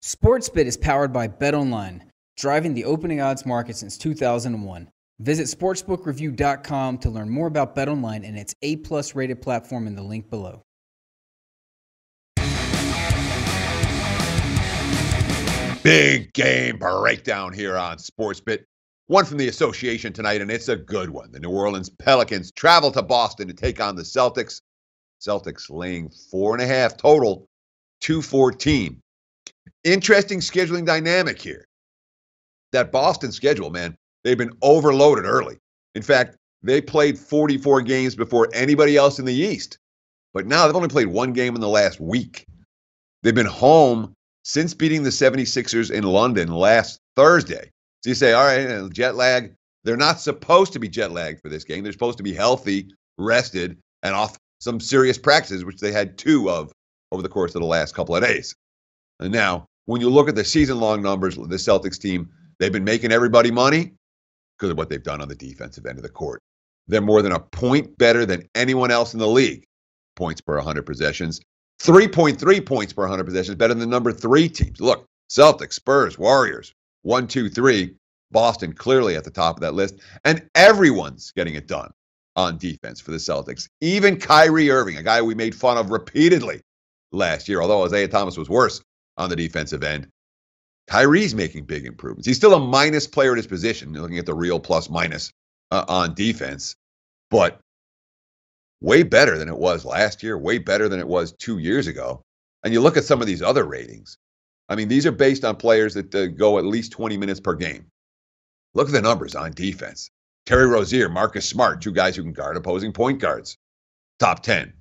SportsBit is powered by BetOnline, driving the opening odds market since 2001. Visit sportsbookreview.com to learn more about BetOnline and its A+ rated platform in the link below. Big game breakdown here on SportsBit. One from the association tonight, and it's a good one. The New Orleans Pelicans travel to Boston to take on the Celtics. Celtics laying 4.5 total, 214. Interesting scheduling dynamic here. That Boston schedule, man, they've been overloaded early. In fact, they played 44 games before anybody else in the East. But now they've only played one game in the last week. They've been home since beating the 76ers in London last Thursday. So you say, all right, jet lag. They're not supposed to be jet lagged for this game. They're supposed to be healthy, rested, and off some serious practices, which they had 2 of over the course of the last couple of days. And now, when you look at the season-long numbers, the Celtics team, they've been making everybody money because of what they've done on the defensive end of the court. They're more than a point better than anyone else in the league. Points per 100 possessions. 3.3 points per 100 possessions, better than the number 3 teams. Look, Celtics, Spurs, Warriors, 1, 2, 3. Boston clearly at the top of that list. And everyone's getting it done on defense for the Celtics. Even Kyrie Irving, a guy we made fun of repeatedly last year, although Isaiah Thomas was worse on the defensive end. Kyrie's making big improvements. He's still a minus player at his position, looking at the real plus minus on defense, but way better than it was last year, way better than it was 2 years ago. And you look at some of these other ratings. I mean, these are based on players that go at least 20 minutes per game. Look at the numbers on defense. Terry Rozier, Marcus Smart, 2 guys who can guard opposing point guards. Top 10.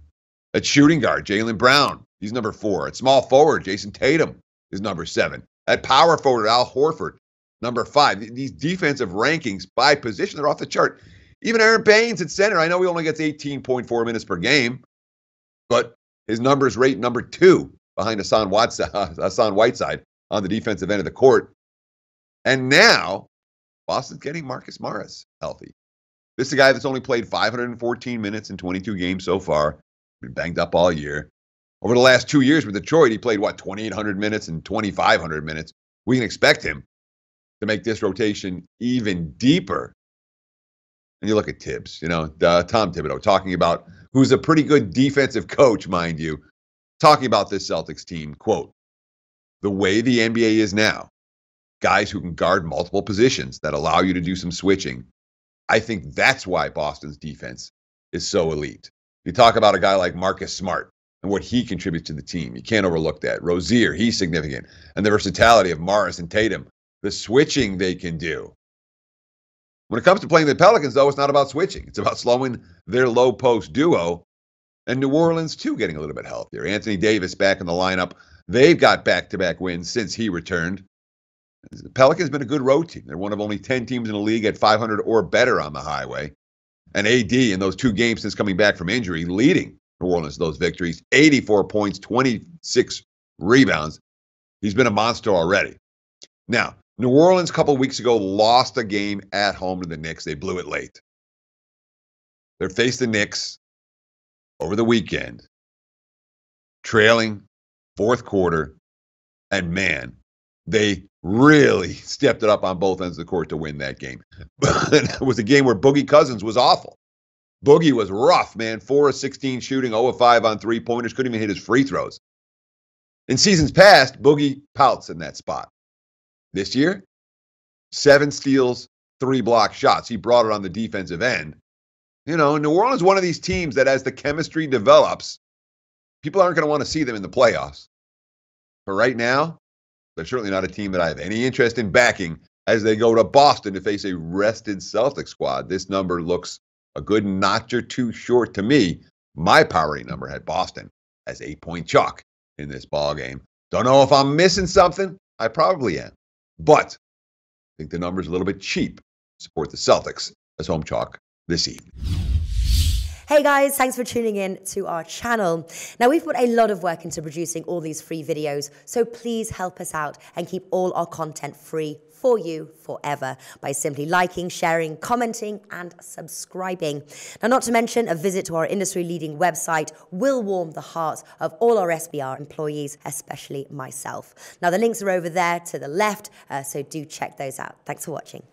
At shooting guard, Jaylen Brown. He's number 4. At small forward, Jason Tatum is number 7. At power forward, Al Horford, number 5. These defensive rankings by position, they're off the chart. Even Aaron Baines at center, I know he only gets 18.4 minutes per game, but his numbers rate number 2 behind Hassan Whiteside on the defensive end of the court. And now, Boston's getting Marcus Morris healthy. This is a guy that's only played 514 minutes in 22 games so far. Been banged up all year. Over the last 2 years with Detroit, he played, 2,800 minutes and 2,500 minutes. We can expect him to make this rotation even deeper. And you look at Tibbs, Tom Thibodeau, talking about, who's a pretty good defensive coach, mind you, talking about this Celtics team, quote, the way the NBA is now, guys who can guard multiple positions that allow you to do some switching. I think that's why Boston's defense is so elite. You talk about a guy like Marcus Smart and what he contributes to the team. You can't overlook that. Rozier, he's significant. And the versatility of Morris and Tatum, the switching they can do. When it comes to playing the Pelicans, though, it's not about switching. It's about slowing their low post duo. And New Orleans, too, getting a little bit healthier. Anthony Davis back in the lineup. They've got back-to-back wins since he returned. The Pelicans been a good road team. They're one of only 10 teams in the league at 500 or better on the highway. And AD in those 2 games since coming back from injury, leading New Orleans to those victories, 84 points, 26 rebounds. He's been a monster already. Now, New Orleans a couple of weeks ago lost a game at home to the Knicks. They blew it late. They faced the Knicks over the weekend, trailing 4th quarter, and man, they really stepped it up on both ends of the court to win that game. It was a game where Boogie Cousins was awful. Boogie was rough, man. 4 of 16 shooting, 0 of 5 on three-pointers, couldn't even hit his free throws. In seasons past, Boogie pouts in that spot. This year, 7 steals, 3 block shots. He brought it on the defensive end. New Orleans is one of these teams that as the chemistry develops, people aren't going to want to see them in the playoffs. But right now, they're certainly not a team that I have any interest in backing as they go to Boston to face a rested Celtics squad. This number looks a good notch or 2 short to me. My power number had Boston as 8-point chalk in this ball game. Don't know if I'm missing something. I probably am. But I think the number's a little bit cheap to support the Celtics as home chalk this evening. Hey guys, thanks for tuning in to our channel. Now we've put a lot of work into producing all these free videos, so please help us out and keep all our content free for you forever by simply liking, sharing, commenting, and subscribing. Now, not to mention, a visit to our industry-leading website will warm the hearts of all our SBR employees, especially myself. Now, the links are over there to the left, so do check those out. Thanks for watching.